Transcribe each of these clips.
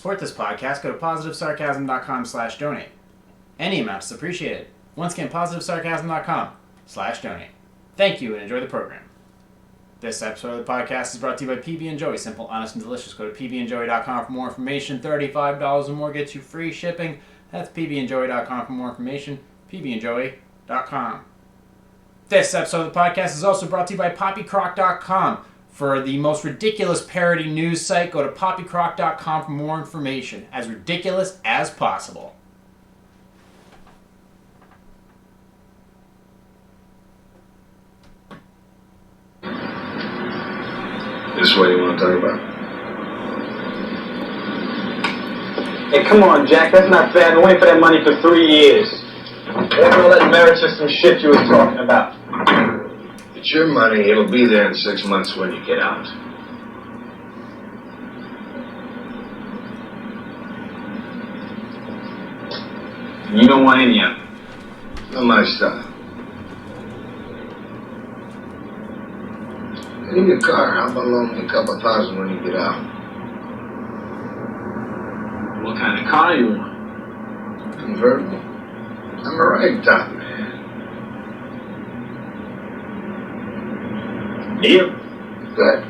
support this podcast, go to positivesarcasm.com/donate. Any amount is appreciated. Once again, positivesarcasm.com/donate. Thank you and enjoy the program. This episode of the podcast is brought to you by PB and Joey. Simple, honest, and delicious. Go to pbandjoey.com for more information. $35 or more gets you free shipping. That's pbandjoey.com for more information. pbandjoey.com. This episode of the podcast is also brought to you by poppycrock.com. For the most ridiculous parody news site, go to poppycrock.com for more information. As ridiculous as possible. This is what you want to talk about? Hey, come on, Jack. That's not fair. I've been waiting for that money for 3 years. What's all that merit system shit you were talking about? It's your money. It'll be there in 6 months when you get out. You don't want any of it. Not my style. I need a car. How about loan me a couple thousand when you get out? What kind of car you want? Convertible. I'm a ragtop man. Deal. Good.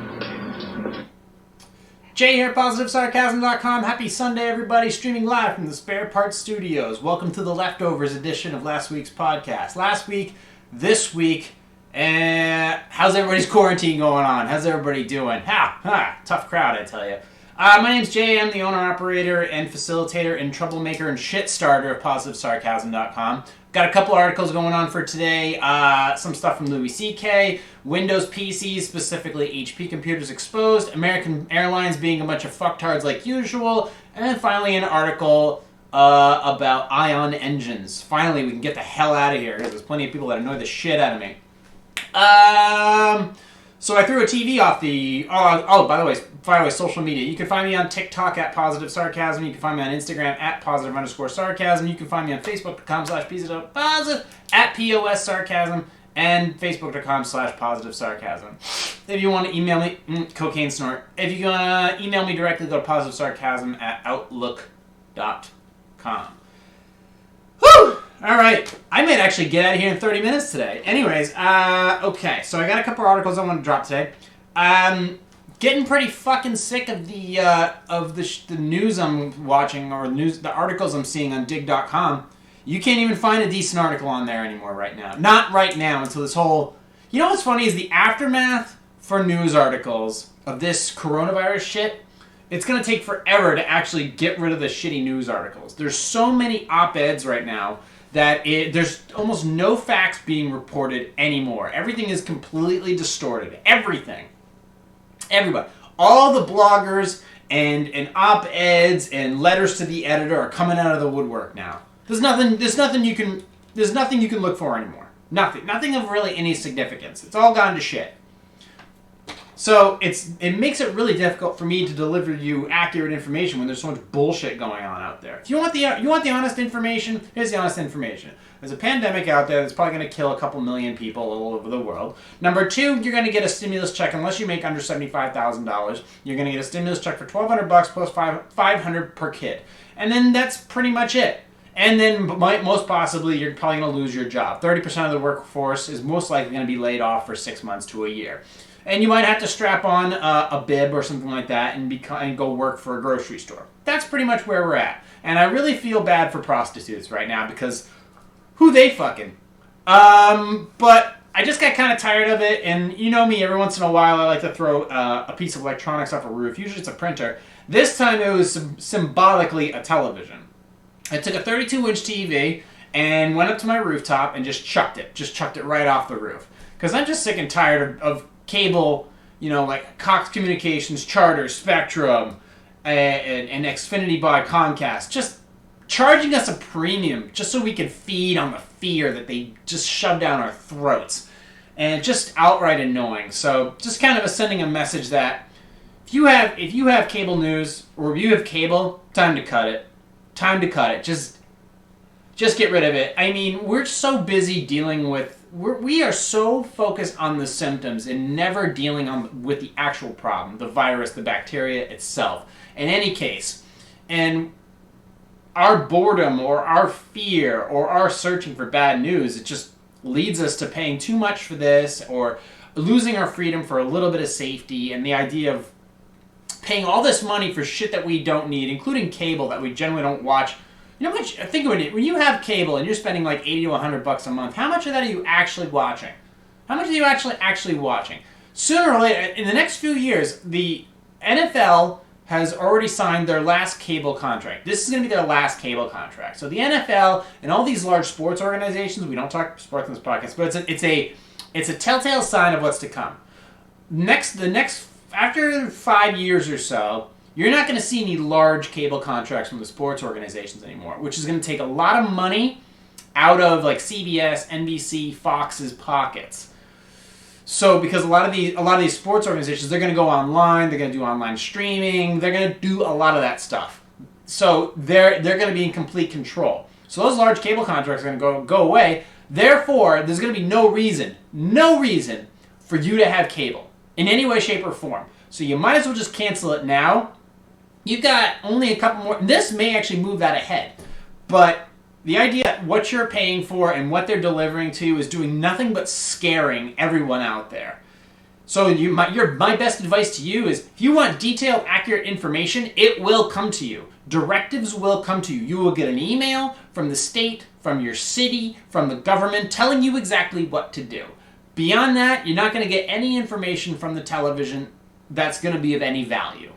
Jay here, positivesarcasm.com. Happy Sunday, everybody. Streaming live from the Spare Parts Studios. Welcome to the Leftovers edition of last week's podcast. Last week, this week, how's everybody's quarantine going on? How's everybody doing? Tough crowd, I tell you. My name's Jay. I'm the owner, operator, and facilitator, and troublemaker and shit starter of positivesarcasm.com. Got a couple articles going on for today. Some stuff from Louis C.K., Windows PCs, specifically HP computers exposed, American Airlines being a bunch of fucktards like usual, and then finally an article about ion engines. Finally, we can get the hell out of here, because there's plenty of people that annoy the shit out of me. So I threw a TV off the... by the way, social media. You can find me on TikTok at Positive Sarcasm. You can find me on Instagram at Positive_Sarcasm. You can find me on Facebook.com/Positive at POS Sarcasm and Facebook.com/Positive Sarcasm. If you want to email me... cocaine snort. If you want to email me directly, go to Positive Sarcasm at Outlook.com. Whew! Alright, I might actually get out of here in 30 minutes today. Anyways, okay, so I got a couple articles I want to drop today. Getting pretty fucking sick of the news I'm watching, or the articles I'm seeing on dig.com. You can't even find a decent article on there anymore right now. Not right now, until this whole... You know what's funny is the aftermath for news articles of this coronavirus shit, it's going to take forever to actually get rid of the shitty news articles. There's so many op-eds right now that there's almost no facts being reported anymore. Everything is completely distorted. Everything. Everybody. All the bloggers and op-eds and letters to the editor are coming out of the woodwork now. There's nothing you can look for anymore. Nothing of really any significance. It's all gone to shit. So it makes it really difficult for me to deliver you accurate information when there's so much bullshit going on out there. If you want the honest information, here's the honest information. There's a pandemic out there that's probably going to kill a couple million people all over the world. Number two, you're going to get a stimulus check unless you make under $75,000. You're going to get a stimulus check for $1,200 plus $500 per kid, and then that's pretty much it. And then most possibly you're probably going to lose your job. 30% of the workforce is most likely going to be laid off for 6 months to a year. And you might have to strap on a bib or something like that and go work for a grocery store. That's pretty much where we're at. And I really feel bad for prostitutes right now because who they fucking? But I just got kind of tired of it. And you know me, every once in a while I like to throw a piece of electronics off a roof. Usually it's a printer. This time it was symbolically a television. I took a 32-inch TV and went up to my rooftop and just chucked it. Just chucked it right off the roof. Because I'm just sick and tired of cable, like Cox Communications, Charter, Spectrum, and Xfinity by Comcast, just charging us a premium just so we can feed on the fear that they just shove down our throats. And just outright annoying. So just kind of sending a message that if you have cable news, or if you have cable, time to cut it. Time to cut it. Just get rid of it. I mean, we're so busy dealing with... We are so focused on the symptoms and never dealing with the actual problem, the virus, the bacteria itself. In any case, And our boredom or our fear or our searching for bad news, it just leads us to paying too much for this or losing our freedom for a little bit of safety, and the idea of paying all this money for shit that we don't need, including cable that we generally don't watch. You know, think of it, when you have cable and you're spending like $80 to $100 a month, how much of that are you actually watching? How much are you actually watching? Sooner or later, in the next few years, the NFL has already signed their last cable contract. This is going to be their last cable contract. So the NFL and all these large sports organizations, we don't talk sports in this podcast, but it's a telltale sign of what's to come. After 5 years or so, you're not going to see any large cable contracts from the sports organizations anymore, which is going to take a lot of money out of like CBS, NBC, Fox's pockets. So because a lot of these sports organizations, they're going to go online, they're going to do online streaming, they're going to do a lot of that stuff. So they're going to be in complete control. So those large cable contracts are going to go away. Therefore, there's going to be no reason for you to have cable in any way, shape, or form. So you might as well just cancel it now. You've got only a couple more. This may actually move that ahead. But the idea what you're paying for and what they're delivering to you is doing nothing but scaring everyone out there. So my best advice to you is, if you want detailed, accurate information, it will come to you. Directives will come to you. You will get an email from the state, from your city, from the government, telling you exactly what to do. Beyond that, you're not going to get any information from the television that's going to be of any value.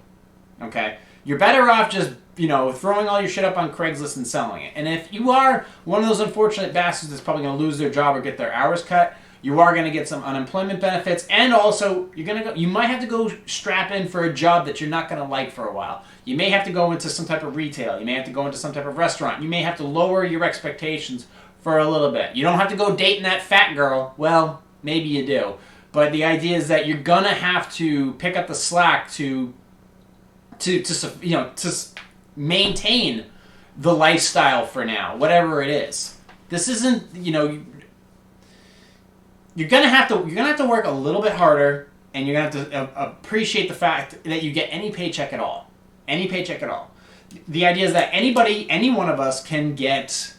Okay? You're better off just, throwing all your shit up on Craigslist and selling it. And if you are one of those unfortunate bastards that's probably going to lose their job or get their hours cut, you are going to get some unemployment benefits, and also you might have to go strap in for a job that you're not going to like for a while. You may have to go into some type of retail. You may have to go into some type of restaurant. You may have to lower your expectations for a little bit. You don't have to go dating that fat girl. Well, maybe you do. But the idea is that you're going to have to pick up the slack to maintain the lifestyle for now, whatever it is. This isn't, you're gonna have to work a little bit harder, and you're gonna have to appreciate the fact that you get any paycheck at all. Any paycheck at all. The idea is that any one of us can get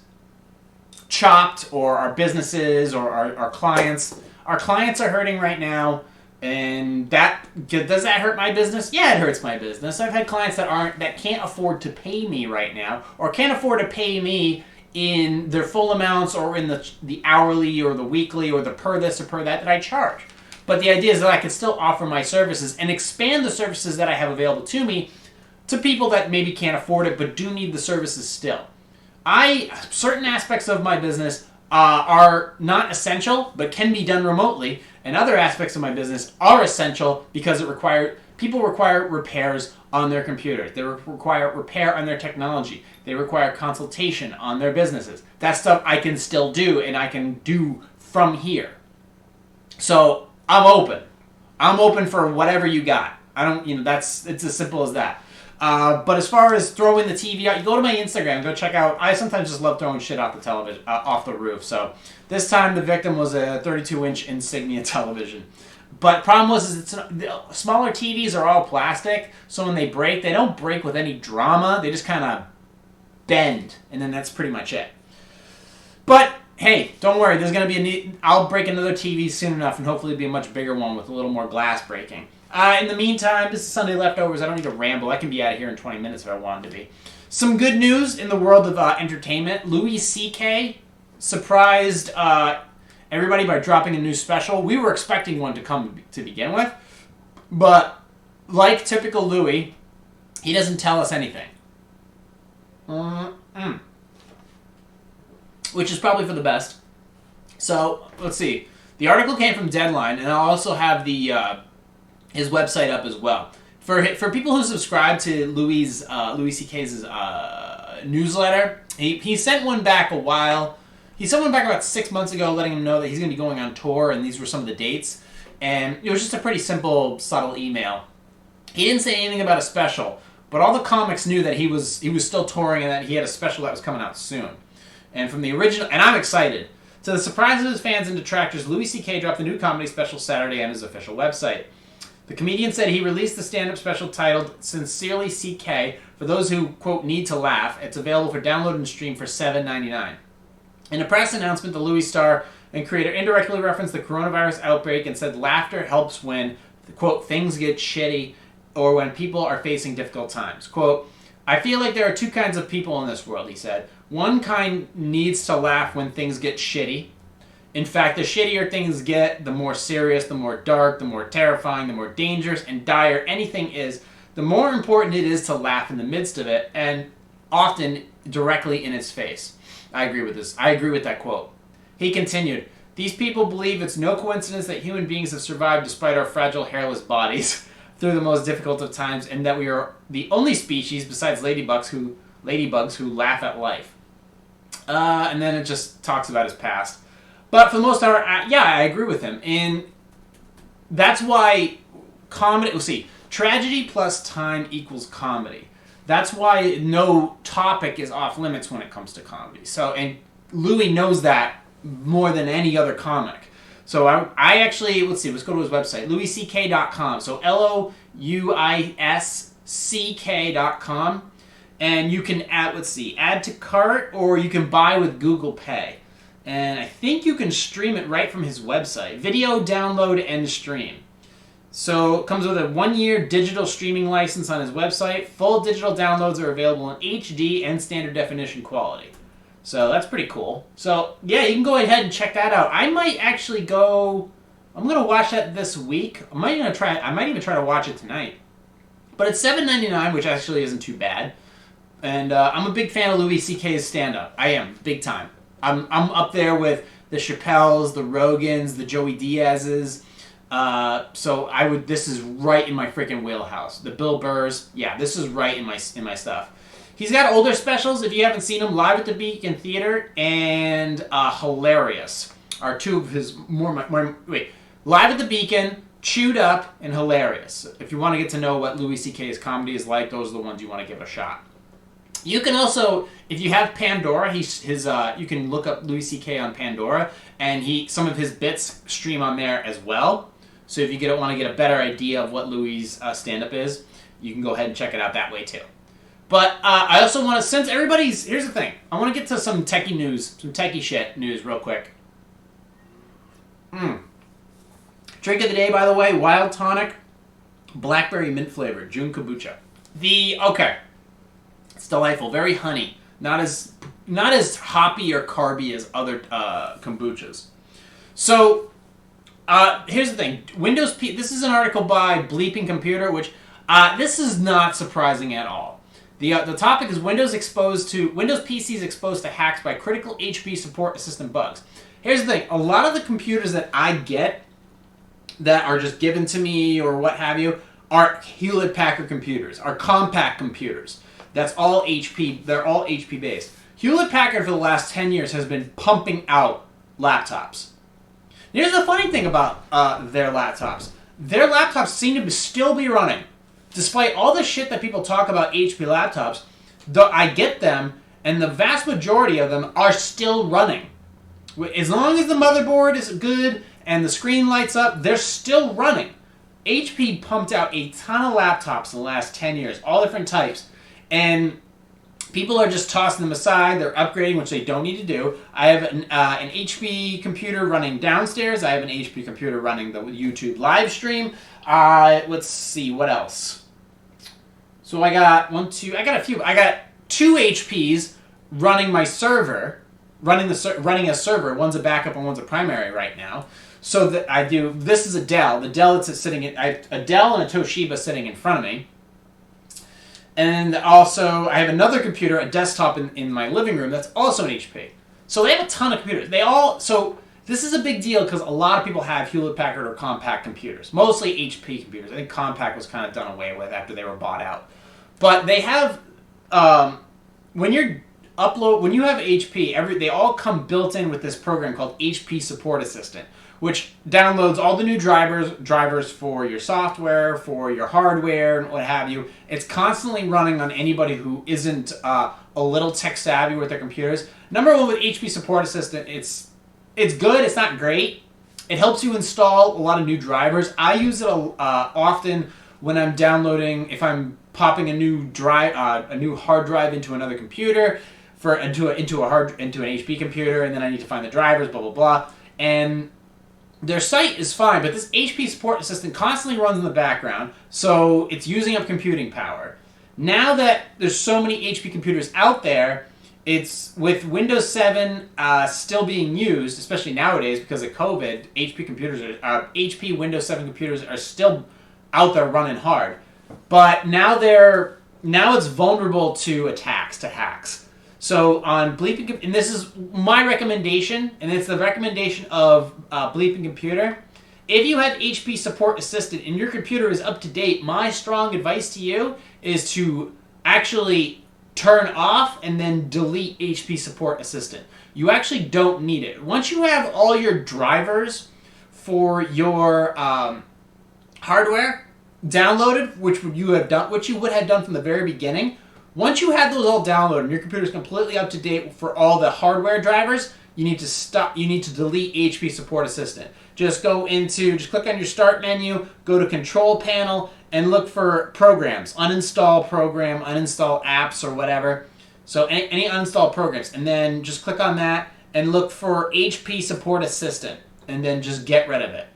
chopped, or our businesses, or our clients. Our clients are hurting right now. And does that hurt my business? Yeah, it hurts my business. I've had clients that can't afford to pay me right now, or can't afford to pay me in their full amounts, or in the hourly or the weekly or the per this or per that I charge. But the idea is that I can still offer my services and expand the services that I have available to me to people that maybe can't afford it but do need the services still. Certain aspects of my business are not essential but can be done remotely, and other aspects of my business are essential because people require repairs on their computer. They require repair on their technology. They require consultation on their businesses. That stuff I can still do, and I can do from here. So I'm open. I'm open for whatever you got. It's as simple as that. But as far as throwing the TV out, you go to my Instagram, go check out. I sometimes just love throwing shit off the television, off the roof. So this time the victim was a 32-inch Insignia television. But problem was smaller TVs are all plastic, so when they break, they don't break with any drama. They just kind of bend, and then that's pretty much it. But hey, don't worry. There's going to be I'll break another TV soon enough, and hopefully it'll be a much bigger one with a little more glass breaking. In the meantime, this is Sunday Leftovers. I don't need to ramble. I can be out of here in 20 minutes if I wanted to be. Some good news in the world of entertainment. Louis C.K. surprised everybody by dropping a new special. We were expecting one to come to begin with, but like typical Louis, he doesn't tell us anything. Which is probably for the best. So, let's see. The article came from Deadline, and I'll also have his website up as well. For people who subscribe to Louis C.K.'s newsletter, he sent one back a while. He sent one back about 6 months ago, letting him know that he's going to be going on tour, and these were some of the dates. And it was just a pretty simple, subtle email. He didn't say anything about a special, but all the comics knew that he was still touring and that he had a special that was coming out soon. And from the original, and I'm excited. To the surprise of his fans and detractors, Louis C.K. dropped the new comedy special Saturday on his official website. The comedian said he released the stand-up special titled Sincerely CK for those who, quote, need to laugh. It's available for download and stream for $7.99. In a press announcement, the Louis star and creator indirectly referenced the coronavirus outbreak and said laughter helps when, quote, things get shitty or when people are facing difficult times. Quote, I feel like there are two kinds of people in this world, he said. One kind needs to laugh when things get shitty. In fact, the shittier things get, the more serious, the more dark, the more terrifying, the more dangerous and dire anything is, the more important it is to laugh in the midst of it, and often directly in its face. I agree with this. I agree with that quote. He continued, these people believe it's no coincidence that human beings have survived despite our fragile, hairless bodies through the most difficult of times, and that we are the only species besides ladybugs who laugh at life. And then it just talks about his past. But for the most part, yeah, I agree with him. And that's why comedy, we'll see, tragedy plus time equals comedy. That's why no topic is off limits when it comes to comedy. So, and Louis knows that more than any other comic. So I actually, let's see, let's go to his website, louisck.com. So LOUISCK.com. And you can add to cart, or you can buy with Google Pay. And I think you can stream it right from his website. Video, download, and stream. So it comes with a 1-year digital streaming license on his website. Full digital downloads are available in HD and standard definition quality. So that's pretty cool. So yeah, you can go ahead and check that out. I might actually go, I'm going to watch that this week. I might even try to watch it tonight. But it's $7.99, which actually isn't too bad. And I'm a big fan of Louis C.K.'s stand-up. I am, big time. I'm up there with the Chappelles, the Rogans, the Joey Diaz's. So this is right in my freaking wheelhouse. The Bill Burrs, yeah, this is right in my stuff. He's got older specials, if you haven't seen them, Live at the Beacon Theater and Hilarious are two of his Live at the Beacon, Chewed Up, and Hilarious. If you want to get to know what Louis C.K.'s comedy is like, those are the ones you want to give a shot. You can also, if you have Pandora, you can look up Louis C.K. on Pandora, and some of his bits stream on there as well. So if you want to get a better idea of what Louis' stand-up is, you can go ahead and check it out that way too. But I also want to, here's the thing, I want to get to some techie news, some techie shit news real quick. Drink of the day, by the way, Wild Tonic, blackberry mint flavored, June kombucha. It's delightful, very honey, not as hoppy or carby as other kombuchas. So here's the thing, this is an article by Bleeping Computer, which this is not surprising at all. The topic is Windows PCs exposed to hacks by critical HP support assistant bugs. Here's the thing, a lot of the computers that I get that are just given to me or what have you are Hewlett-Packard computers, are compact computers. That's all HP. They're all HP based. Hewlett-Packard for the last 10 years has been pumping out laptops. Here's the funny thing about their laptops. Their laptops seem to still be running. Despite all the shit that people talk about HP laptops, I get them, and the vast majority of them are still running. As long as the motherboard is good and the screen lights up, they're still running. HP pumped out a ton of laptops in the last 10 years, all different types. And people are just tossing them aside. They're upgrading, which they don't need to do. I have an HP computer running downstairs. I have an HP computer running the YouTube live stream. Let's see, what else? So I got I got 2 HPs running my server, running a server. One's a backup and one's a primary right now. So that this is a Dell. The Dell that's sitting a Dell and a Toshiba sitting in front of me. And also, I have another computer, a desktop in my living room that's also an HP. So they have a ton of computers. So this is a big deal because a lot of people have Hewlett-Packard or compact computers. Mostly HP computers. I think compact was kind of done away with after they were bought out. But they have, when you have HP, they all come built in with this program called HP Support Assistant, which downloads all the new drivers for your software, for your hardware, and what have you. It's constantly running on anybody who isn't a little tech savvy with their computers. Number one with HP Support Assistant, it's good. It's not great. It helps you install a lot of new drivers. I use it often when I'm downloading, if I'm popping a new hard drive into another computer, into an HP computer, and then I need to find the drivers, blah blah blah. And their site is fine, but this HP support assistant constantly runs in the background, so it's using up computing power. Now that there's so many HP computers out there, it's with Windows 7 still being used, especially nowadays because of COVID. HP Windows 7 computers are still out there running hard, but now it's vulnerable to attacks, to hacks. So on Bleeping, and this is my recommendation, and it's the recommendation of Bleeping Computer. If you have HP Support Assistant and your computer is up to date, my strong advice to you is to actually turn off and then delete HP Support Assistant. You actually don't need it. Once you have all your drivers for your hardware downloaded, which you would have done from the very beginning, once you have those all downloaded and your computer is completely up to date for all the hardware drivers, you need to delete HP Support Assistant. Just click on your Start menu, go to Control Panel, and look for Programs. Uninstall program, uninstall apps, or whatever. So any uninstalled programs. And then just click on that and look for HP Support Assistant. And then just get rid of it.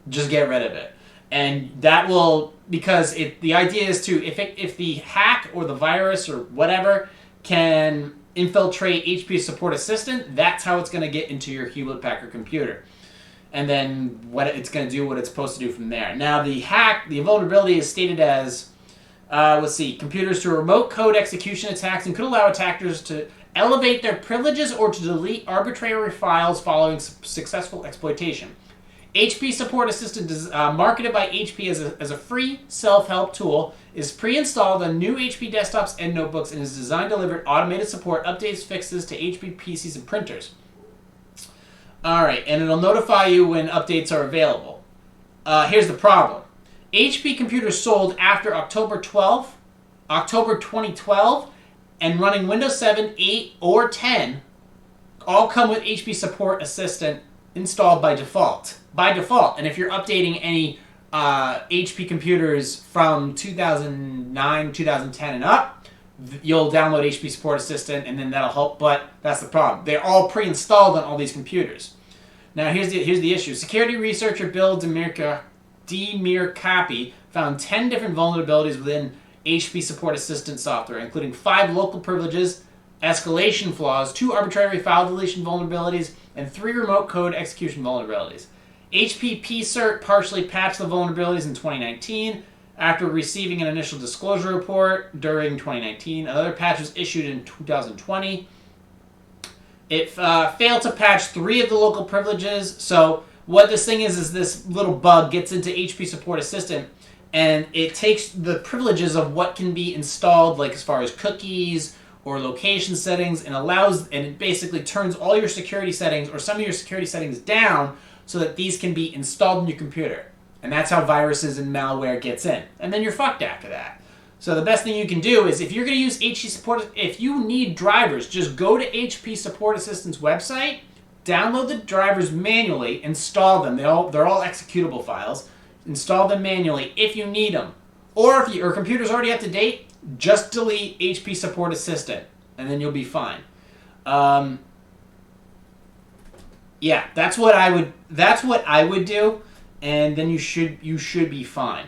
Just get rid of it. And that will, because the idea is to, if the hack or the virus or whatever can infiltrate HP Support Assistant, that's how it's going to get into your Hewlett-Packard computer. And then it's going to do what it's supposed to do from there. Now, the vulnerability is stated as, computers to remote code execution attacks and could allow attackers to elevate their privileges or to delete arbitrary files following successful exploitation. HP Support Assistant is marketed by HP as a free self-help tool, is pre-installed on new HP desktops and notebooks, and is designed to deliver automated support, updates, fixes to HP PCs and printers. Alright, and it'll notify you when updates are available. Here's the problem. HP computers sold after October 2012, and running Windows 7, 8, or 10 all come with HP Support Assistant installed by default. And if you're updating any HP computers from 2009, 2010 and up, you'll download HP Support Assistant, and then that'll help. But that's the problem. They're all pre-installed on all these computers. Now, here's the issue. Security researcher Bill Demirkapi found 10 different vulnerabilities within HP Support Assistant software, including 5 local privileges, escalation flaws, 2 arbitrary file deletion vulnerabilities, and 3 remote code execution vulnerabilities. HP PCERT partially patched the vulnerabilities in 2019 after receiving an initial disclosure report during 2019. Another patch was issued in 2020. It failed to patch 3 of the local privileges. So what this thing is this little bug gets into HP Support Assistant, and it takes the privileges of what can be installed, like as far as cookies or location settings, and it basically turns all your security settings or some of your security settings down so that these can be installed in your computer. And that's how viruses and malware gets in. And then you're fucked after that. So the best thing you can do is, if you're going to use HP Support, if you need drivers, just go to HP Support Assistant's website, download the drivers manually, install them. They're all executable files. Install them manually if you need them. Or if your computer's already up to date, just delete HP Support Assistant, and then you'll be fine. Yeah, that's what I would do, and then you should be fine.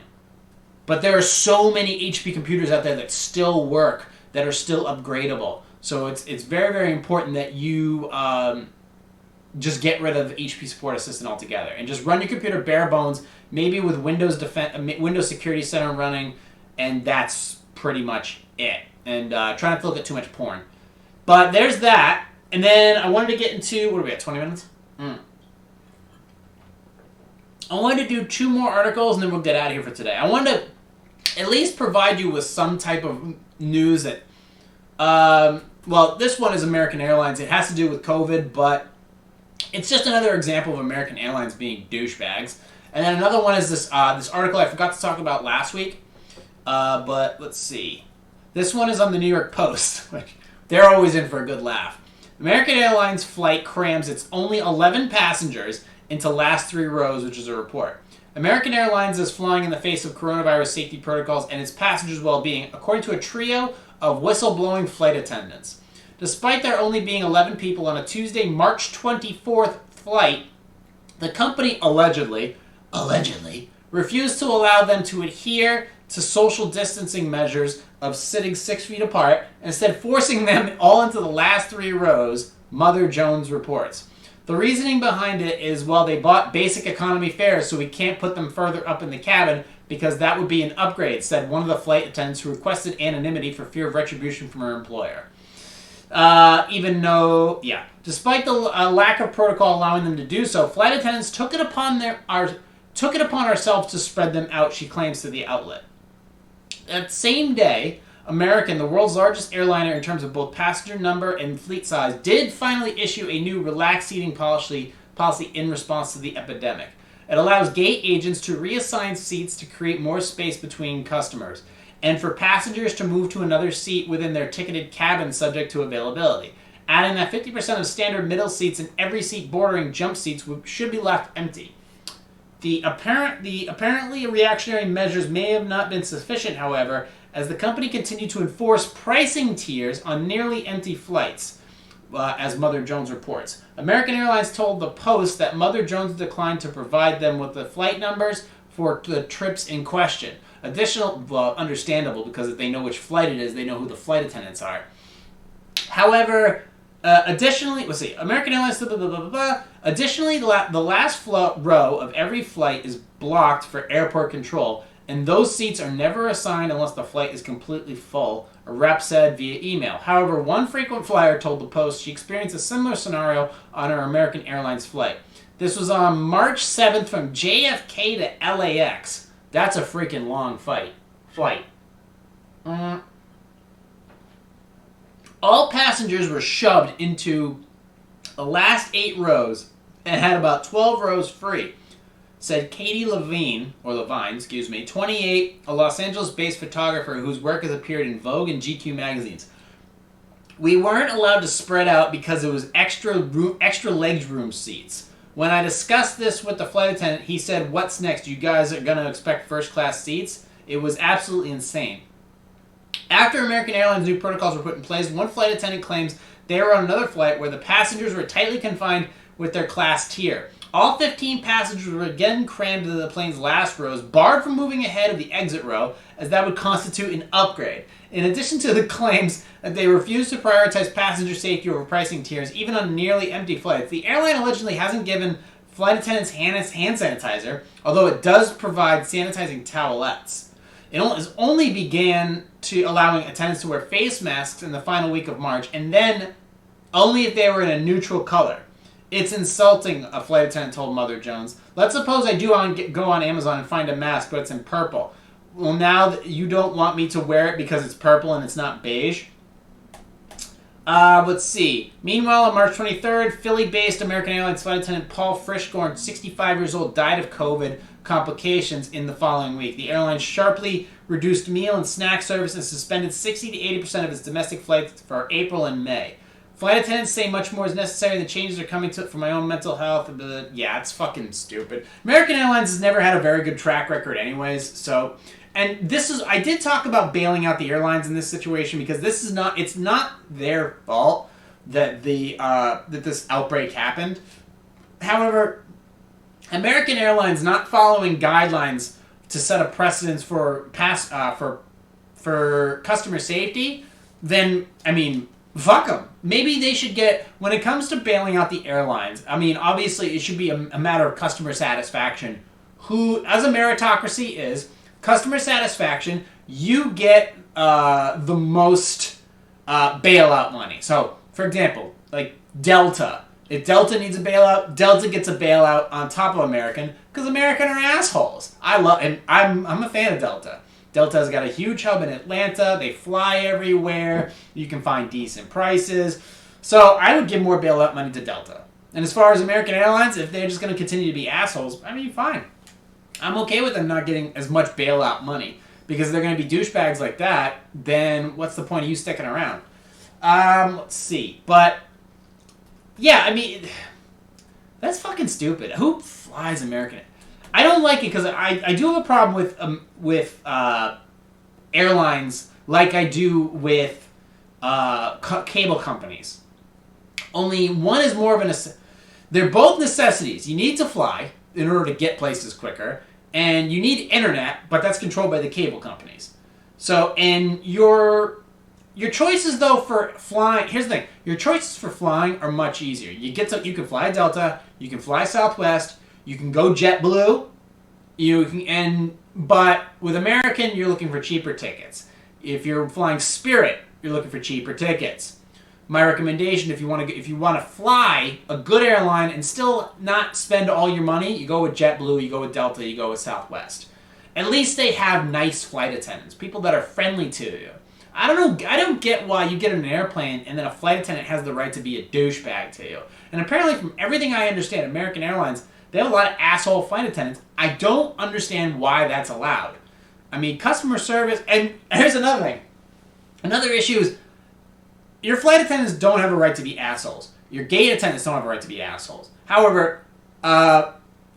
But there are so many HP computers out there that still work, that are still upgradable. So it's very, very important that you just get rid of HP Support Assistant altogether and just run your computer bare bones, maybe with Windows Security Center running, and that's pretty much it. And try not to look at too much porn. But there's that. And then I wanted to get into, what are we at, 20 minutes? I wanted to do 2 more articles, and then we'll get out of here for today. I wanted to at least provide you with some type of news that, this one is American Airlines. It has to do with COVID, but it's just another example of American Airlines being douchebags. And then another one is this article I forgot to talk about last week, but let's see. This one is on the New York Post. They're always in for a good laugh. American Airlines flight crams its only 11 passengers into last 3 rows, which is a report. American Airlines is flying in the face of coronavirus safety protocols and its passengers' well-being, according to a trio of whistleblowing flight attendants. Despite there only being 11 people on a Tuesday, March 24th flight, the company allegedly refused to allow them to adhere to social distancing measures of sitting 6 feet apart, instead forcing them all into the last 3 rows, Mother Jones reports. The reasoning behind it is, well, they bought basic economy fares, so we can't put them further up in the cabin because that would be an upgrade, said one of the flight attendants who requested anonymity for fear of retribution from her employer. Despite the lack of protocol allowing them to do so, flight attendants took it upon ourselves to spread them out, she claims to the outlet. That same day, American, the world's largest airliner in terms of both passenger number and fleet size, did finally issue a new relaxed seating policy in response to the epidemic. It allows gate agents to reassign seats to create more space between customers, and for passengers to move to another seat within their ticketed cabin subject to availability, adding that 50% of standard middle seats and every seat bordering jump seats should be left empty. The apparently reactionary measures may have not been sufficient, however, as the company continued to enforce pricing tiers on nearly empty flights, as Mother Jones reports. American Airlines told the Post that Mother Jones declined to provide them with the flight numbers for the trips in question. Understandable, because if they know which flight it is, they know who the flight attendants are. However, additionally, American Airlines, Additionally, the last row of every flight is blocked for airport control, and those seats are never assigned unless the flight is completely full, a rep said via email. However, one frequent flyer told the Post she experienced a similar scenario on her American Airlines flight. This was on March 7th from JFK to LAX. That's a freaking long flight. All passengers were shoved into the last 8 rows and had about 12 rows free, said Katie Levine, 28, a Los Angeles-based photographer whose work has appeared in Vogue and GQ magazines. We weren't allowed to spread out because it was extra legroom seats. When I discussed this with the flight attendant, he said, "What's next? You guys are going to expect first-class seats?" It was absolutely insane. After American Airlines' new protocols were put in place, one flight attendant claims they were on another flight where the passengers were tightly confined with their class tier. All 15 passengers were again crammed into the plane's last rows, barred from moving ahead of the exit row, as that would constitute an upgrade. In addition to the claims that they refused to prioritize passenger safety over pricing tiers, even on nearly empty flights, the airline allegedly hasn't given flight attendants hand sanitizer, although it does provide sanitizing towelettes. It only began to allowing attendants to wear face masks in the final week of March, and then only if they were in a neutral color. It's insulting, a flight attendant told Mother Jones. Let's suppose I do go on Amazon and find a mask, but it's in purple. Well, now you don't want me to wear it because it's purple and it's not beige? Let's see. Meanwhile, on March 23rd, Philly-based American Airlines flight attendant Paul Frischgorn, 65 years old, died of COVID complications in the following week. The airline sharply reduced meal and snack service and suspended 60 to 80% of its domestic flights for April and May. Flight attendants say much more is necessary. The changes are coming for my own mental health. Yeah, it's fucking stupid. American Airlines has never had a very good track record anyways, so... And I did talk about bailing out the airlines in this situation because it's not their fault that that this outbreak happened. However, American Airlines not following guidelines to set a precedence for customer safety, then, I mean, fuck them. Maybe they should get, when it comes to bailing out the airlines, I mean, obviously it should be a matter of customer satisfaction. Who, as a meritocracy is, customer satisfaction, you get the most bailout money. So, for example, like Delta. If Delta needs a bailout, Delta gets a bailout on top of American, because American are assholes. I'm a fan of Delta. Delta's got a huge hub in Atlanta. They fly everywhere. You can find decent prices. So I would give more bailout money to Delta. And as far as American Airlines, if they're just going to continue to be assholes, I mean, fine. I'm okay with them not getting as much bailout money. Because if they're going to be douchebags like that, then what's the point of you sticking around? Let's see. But yeah, I mean, that's fucking stupid. Who flies American? I don't like it because I do have a problem with airlines like I do with cable companies. Only one is more of an... They're both necessities. You need to fly in order to get places quicker, and you need internet, but that's controlled by the cable companies. So, and your choices though for flying... Here's the thing. Your choices for flying are much easier. You can fly Delta, you can fly Southwest, you can go JetBlue, but with American, you're looking for cheaper tickets. If you're flying Spirit, you're looking for cheaper tickets. My recommendation, if you want to fly a good airline and still not spend all your money, you go with JetBlue, you go with Delta, you go with Southwest. At least they have nice flight attendants, people that are friendly to you. I don't get why you get in an airplane and then a flight attendant has the right to be a douchebag to you. And apparently, from everything I understand, American Airlines, they have a lot of asshole flight attendants. I don't understand why that's allowed. I mean, customer service, and here's another thing. Another issue is your flight attendants don't have a right to be assholes. Your gate attendants don't have a right to be assholes. However,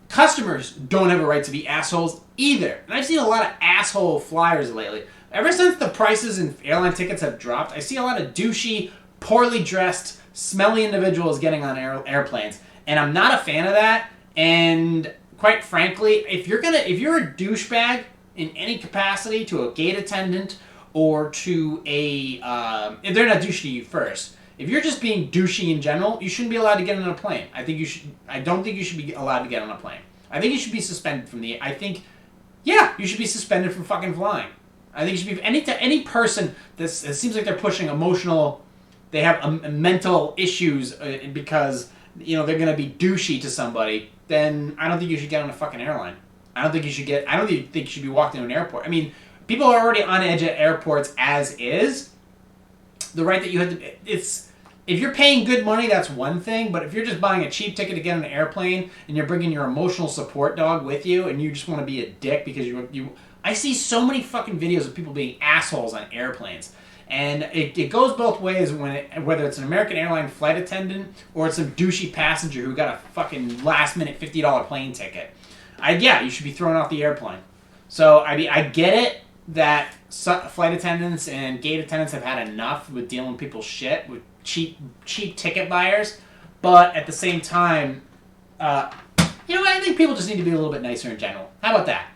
customers don't have a right to be assholes either. And I've seen a lot of asshole flyers lately. Ever since the prices in airline tickets have dropped, I see a lot of douchey, poorly dressed, smelly individuals getting on airplanes. And I'm not a fan of that. And quite frankly, if you're a douchebag in any capacity to a gate attendant or to if they're not douchey to you first, if you're just being douchey in general, you shouldn't be allowed to get on a plane. I don't think you should be allowed to get on a plane. I think you should be suspended from you should be suspended from fucking flying. I think you should be any person it seems like they're pushing emotional, they have mental issues because they're going to be douchey to somebody. Then I don't think you should get on a fucking airline. I don't think you should be walked into an airport. I mean, people are already on edge at airports as is. The right that you had to... If you're paying good money, that's one thing. But if you're just buying a cheap ticket to get on an airplane and you're bringing your emotional support dog with you and you just want to be a dick because you... I see so many fucking videos of people being assholes on airplanes. And it goes both ways whether it's an American airline flight attendant or it's some douchey passenger who got a fucking last-minute $50 plane ticket. You should be thrown off the airplane. So, I get it that flight attendants and gate attendants have had enough with dealing with people's shit, with cheap ticket buyers. But at the same time, I think people just need to be a little bit nicer in general. How about that?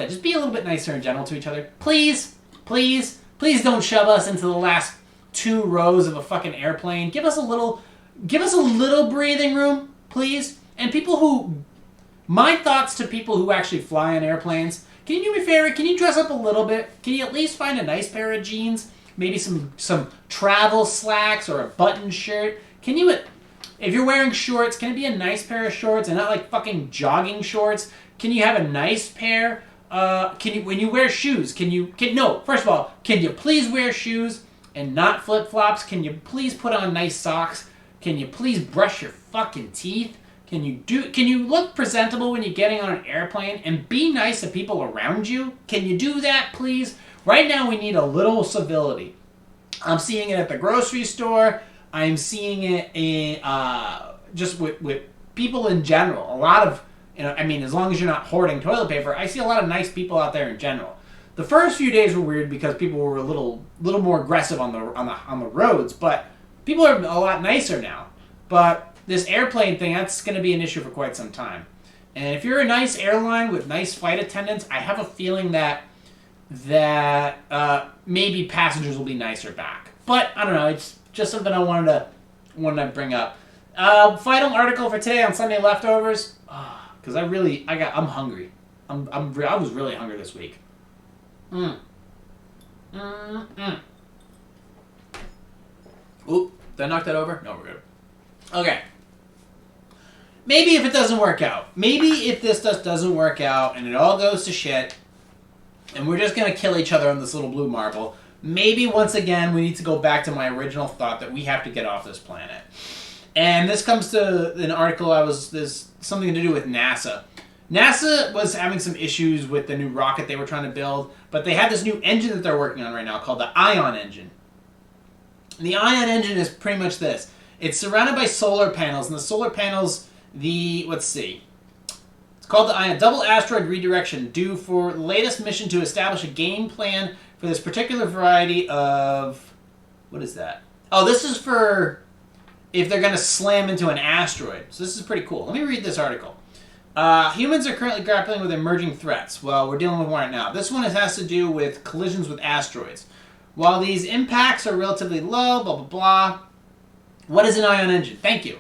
Just be a little bit nicer in general to each other. Please, please, please don't shove us into the last 2 rows of a fucking airplane. Give us a little breathing room, please. And my thoughts to people who actually fly on airplanes, can you do me a favor? Can you dress up a little bit? Can you at least find a nice pair of jeans? Maybe some travel slacks or a button shirt? Can you, if you're wearing shorts, can it be a nice pair of shorts and not like fucking jogging shorts? Can you have a nice pair? When you wear shoes, first of all, can you please wear shoes and not flip-flops? Can you please put on nice socks? Can you please brush your fucking teeth? Can you look presentable when you're getting on an airplane and be nice to people around you? Can you do that, please? Right now, we need a little civility. I'm seeing it at the grocery store. I'm seeing it in, just with people in general. A lot of, as long as you're not hoarding toilet paper, I see a lot of nice people out there in general. The first few days were weird because people were a little more aggressive on the roads, but people are a lot nicer now. But this airplane thing, that's going to be an issue for quite some time. And if you're a nice airline with nice flight attendants, I have a feeling that maybe passengers will be nicer back. But I don't know. It's just something I wanted to bring up. Final article for today on Sunday leftovers. Because I'm hungry. I was really hungry this week. Oop, did I knock that over? No, we're good. Okay. Maybe if it doesn't work out. Maybe if this just doesn't work out and it all goes to shit and we're just going to kill each other on this little blue marble, maybe once again we need to go back to my original thought that we have to get off this planet. And this comes to an article there's something to do with NASA. NASA was having some issues with the new rocket they were trying to build, but they have this new engine that they're working on right now called the Ion engine. And the Ion engine is pretty much this. It's surrounded by solar panels, and the solar panels, let's see. It's called the Ion Double Asteroid Redirection, due for the latest mission to establish a game plan for this particular variety of... What is that? Oh, this is for if they're going to slam into an asteroid. So this is pretty cool. Let me read this article. Humans are currently grappling with emerging threats. Well, we're dealing with one right now. This one has to do with collisions with asteroids. While these impacts are relatively low, blah, blah, blah. What is an ion engine? Thank you.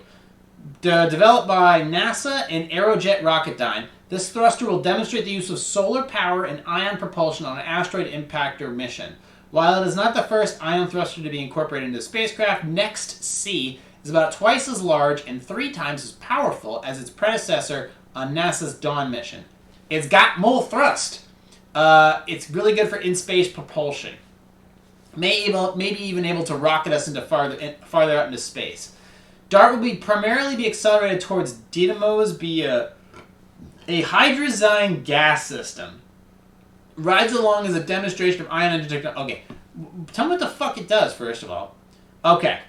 Developed by NASA and Aerojet Rocketdyne, this thruster will demonstrate the use of solar power and ion propulsion on an asteroid impactor mission. While it is not the first ion thruster to be incorporated into a spacecraft, Next-C is about twice as large and 3 times as powerful as its predecessor on NASA's Dawn mission. It's got more thrust. It's really good for in-space propulsion. Maybe even able to rocket us into farther out into space. DART will primarily be accelerated towards Didymos via a hydrazine gas system. Rides along as a demonstration of ion engine technology. Okay, tell me what the fuck it does, first of all. Okay.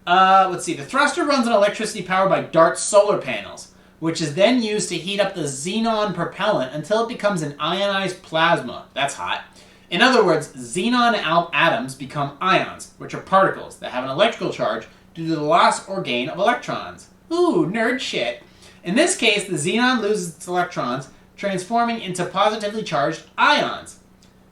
Let's see. The thruster runs on electricity powered by DART solar panels, which is then used to heat up the xenon propellant until it becomes an ionized plasma. That's hot. In other words, xenon atoms become ions, which are particles that have an electrical charge due to the loss or gain of electrons. Ooh, nerd shit. In this case, the xenon loses its electrons, transforming into positively charged ions.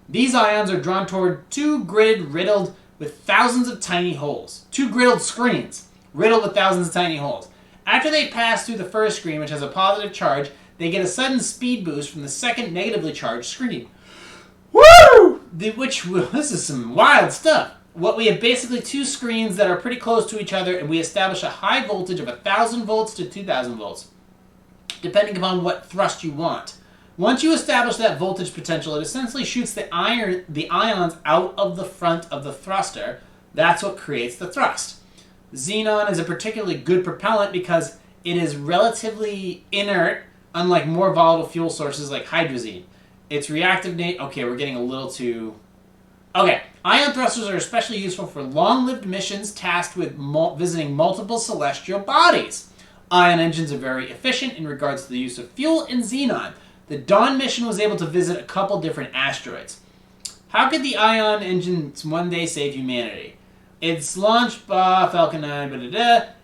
These ions are drawn toward 2 gridded, riddled with thousands of tiny holes. 2 griddled screens, riddled with thousands of tiny holes. After they pass through the first screen, which has a positive charge, they get a sudden speed boost from the second negatively charged screen. Woo! This is some wild stuff. What we have basically 2 screens that are pretty close to each other, and we establish a high voltage of 1,000 volts to 2,000 volts, depending upon what thrust you want. Once you establish that voltage potential, it essentially shoots the ions out of the front of the thruster. That's what creates the thrust. Xenon is a particularly good propellant because it is relatively inert, unlike more volatile fuel sources like hydrazine. Its reactive okay, we're getting a little too... Okay, ion thrusters are especially useful for long-lived missions tasked with visiting multiple celestial bodies. Ion engines are very efficient in regards to the use of fuel and xenon. The Dawn mission was able to visit a couple different asteroids. How could the ion engines one day save humanity? It's launched by Falcon 9,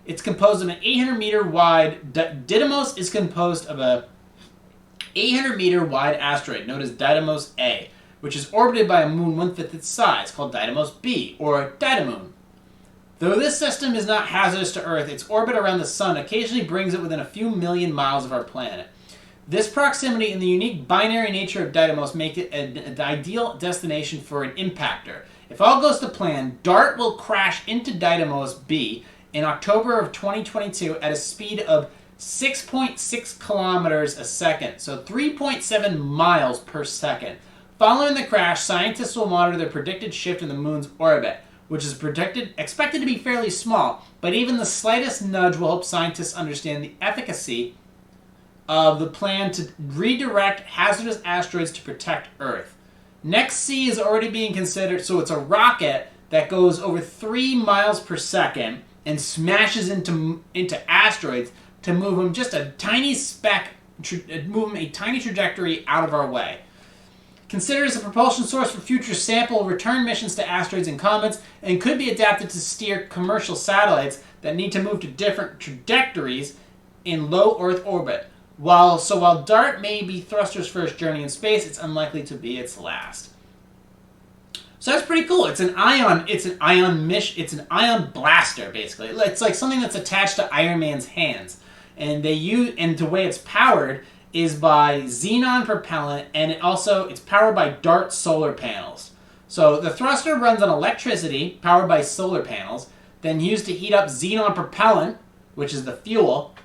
It's composed of an 800-meter wide... Didymos is composed of a 800-meter wide asteroid known as Didymos A, which is orbited by a moon 1/5 its size, called Didymos B, or Didymoon. Though this system is not hazardous to Earth, its orbit around the Sun occasionally brings it within a few million miles of our planet. This proximity and the unique binary nature of Didymos make it an ideal destination for an impactor. If all goes to plan, DART will crash into Didymos B in October of 2022 at a speed of 6.6 kilometers a second, so 3.7 miles per second. Following the crash, scientists will monitor the predicted shift in the moon's orbit, which is expected to be fairly small, but even the slightest nudge will help scientists understand the efficacy of the plan to redirect hazardous asteroids to protect Earth. Next-C is already being considered, so it's a rocket that goes over 3 miles per second and smashes into asteroids to move them just a tiny move them a tiny trajectory out of our way. Considered as a propulsion source for future sample return missions to asteroids and comets, and could be adapted to steer commercial satellites that need to move to different trajectories in low Earth orbit. While DART may be thruster's first journey in space, it's unlikely to be its last. So that's pretty cool. It's an ion ion blaster, basically. It's like something that's attached to Iron Man's hands. And the way it's powered is by xenon propellant, and it's powered by DART solar panels. So the thruster runs on electricity powered by solar panels, then used to heat up xenon propellant, which is the fuel,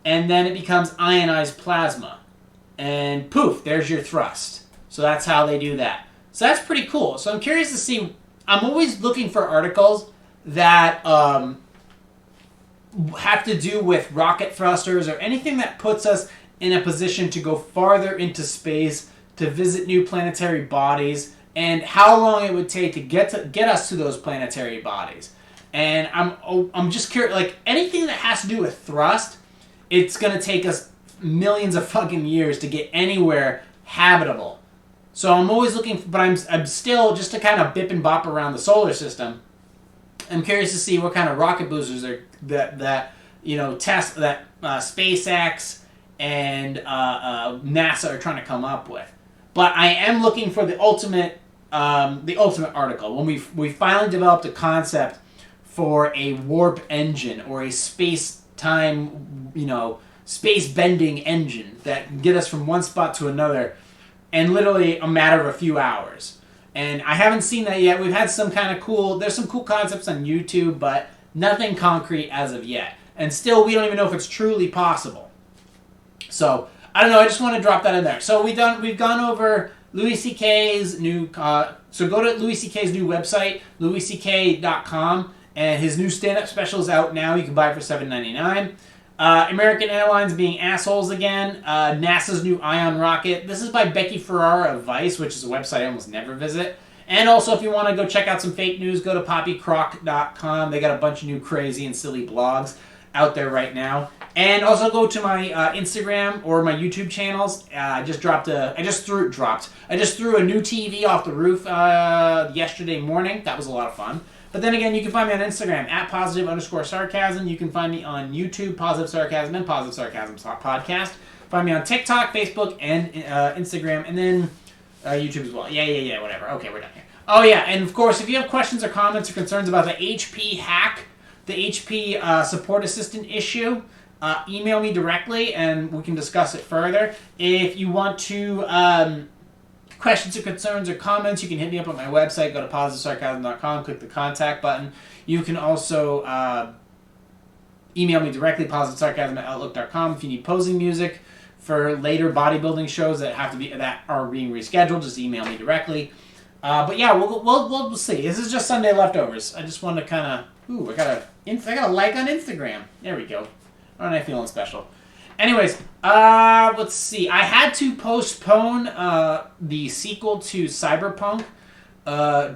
and then it becomes ionized plasma. And poof, there's your thrust. So that's how they do that. So that's pretty cool. So I'm curious to see, I'm always looking for articles that have to do with rocket thrusters or anything that puts us in a position to go farther into space, to visit new planetary bodies, and how long it would take to get us to those planetary bodies. And I'm just curious, like, anything that has to do with thrust, it's going to take us millions of fucking years to get anywhere habitable. So I'm always looking, but I'm still, just to kind of bip and bop around the solar system, I'm curious to see what kind of rocket boosters that SpaceX and NASA are trying to come up with. But I am looking for the ultimate article when we finally developed a concept for a warp engine or a space-time, space-bending engine that can get us from one spot to another in literally a matter of a few hours. And I haven't seen that yet. We've had there's some cool concepts on YouTube, but nothing concrete as of yet. And still, we don't even know if it's truly possible. So, I don't know, I just want to drop that in there. So we've gone over Louis C.K.'s new, so go to Louis C.K.'s new website, louisck.com, and his new stand-up special is out now. You can buy it for $7.99. American Airlines being assholes again. NASA's new Ion rocket. This is by Becky Ferrara of Vice, which is a website I almost never visit. And also, if you want to go check out some fake news, go to poppycroc.com. They got a bunch of new crazy and silly blogs out there right now. And also go to my Instagram or my YouTube channels. I just threw a new TV off the roof yesterday morning. That was a lot of fun. But then again, you can find me on Instagram, @positive_sarcasm. You can find me on YouTube, Positive Sarcasm and Positive Sarcasm Podcast. Find me on TikTok, Facebook, and Instagram, and then YouTube as well. Yeah, whatever. Okay, we're done here. Oh, yeah, and of course, if you have questions or comments or concerns about the HP hack, the HP support assistant issue, email me directly, and we can discuss it further. If you want to... questions or concerns or comments, you can hit me up on my website. Go to positivesarcasm.com, click the contact button. You can also email me directly, positivesarcasm@outlook.com. If you need posing music for later bodybuilding shows that are being rescheduled, just email me directly. But yeah, we'll see. This is just Sunday leftovers. I just want to kind of I got a like on Instagram. There we go. Aren't I feeling special? Anyways, let's see. I had to postpone the sequel to Cyberpunk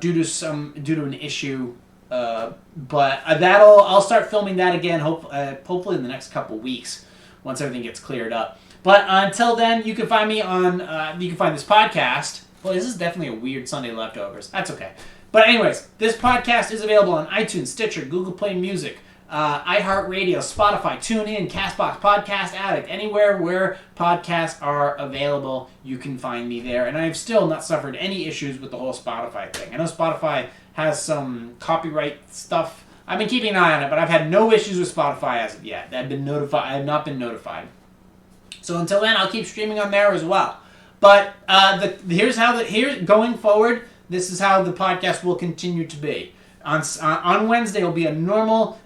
due to an issue, but I'll start filming that again. Hopefully in the next couple weeks, once everything gets cleared up. But until then, you can find me on. You can find this podcast. Well, this is definitely a weird Sunday leftovers. That's okay. But anyways, this podcast is available on iTunes, Stitcher, Google Play Music, iHeartRadio, Spotify, TuneIn, CastBox, Podcast Addict, anywhere where podcasts are available, you can find me there. And I have still not suffered any issues with the whole Spotify thing. I know Spotify has some copyright stuff. I've been keeping an eye on it, but I've had no issues with Spotify as of yet. I have not been notified. So until then, I'll keep streaming on there as well. But going forward, this is how the podcast will continue to be. On Wednesday, it will be a normal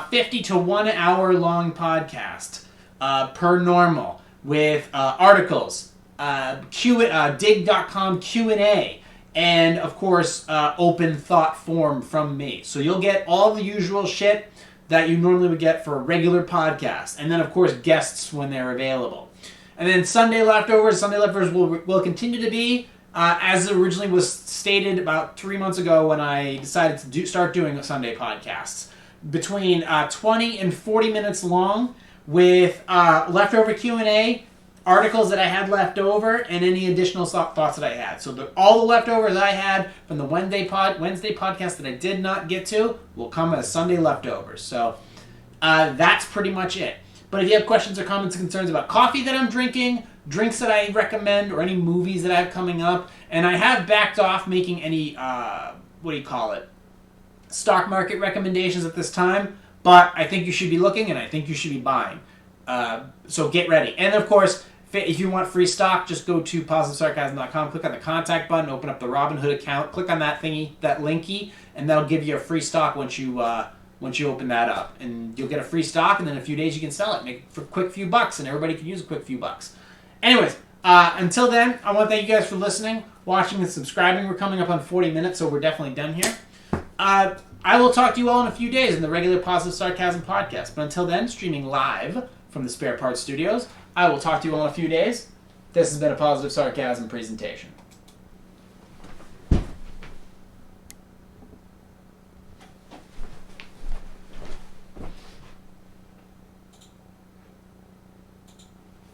50 to 1 hour long podcast per normal with articles, dig.com Q&A, and of course open thought form from me. So you'll get all the usual shit that you normally would get for a regular podcast, and then of course guests when they're available. And then Sunday leftovers will continue to be as originally was stated about 3 months ago when I decided to start doing Sunday podcasts. Between 20 and 40 minutes long with leftover Q&A, articles that I had left over, and any additional thoughts that I had. So all the leftovers I had from the Wednesday podcast that I did not get to will come as Sunday leftovers. So that's pretty much it. But if you have questions or comments or concerns about coffee that I'm drinking, drinks that I recommend, or any movies that I have coming up, and I have backed off making any, stock market recommendations at this time, but I think you should be looking and I think you should be buying. So get ready. And of course, if you want free stock, just go to positivesarcasm.com, click on the contact button, open up the Robinhood account, click on that linky, and that'll give you a free stock once you open that up. And you'll get a free stock, and then in a few days you can sell it, make it for a quick few bucks, and everybody can use a quick few bucks. Anyways, until then, I want to thank you guys for listening, watching, and subscribing. We're coming up on 40 minutes, so we're definitely done here. I will talk to you all in a few days in the regular Positive Sarcasm podcast. But until then, streaming live from the Spare Parts Studios, I will talk to you all in a few days. This has been a Positive Sarcasm presentation.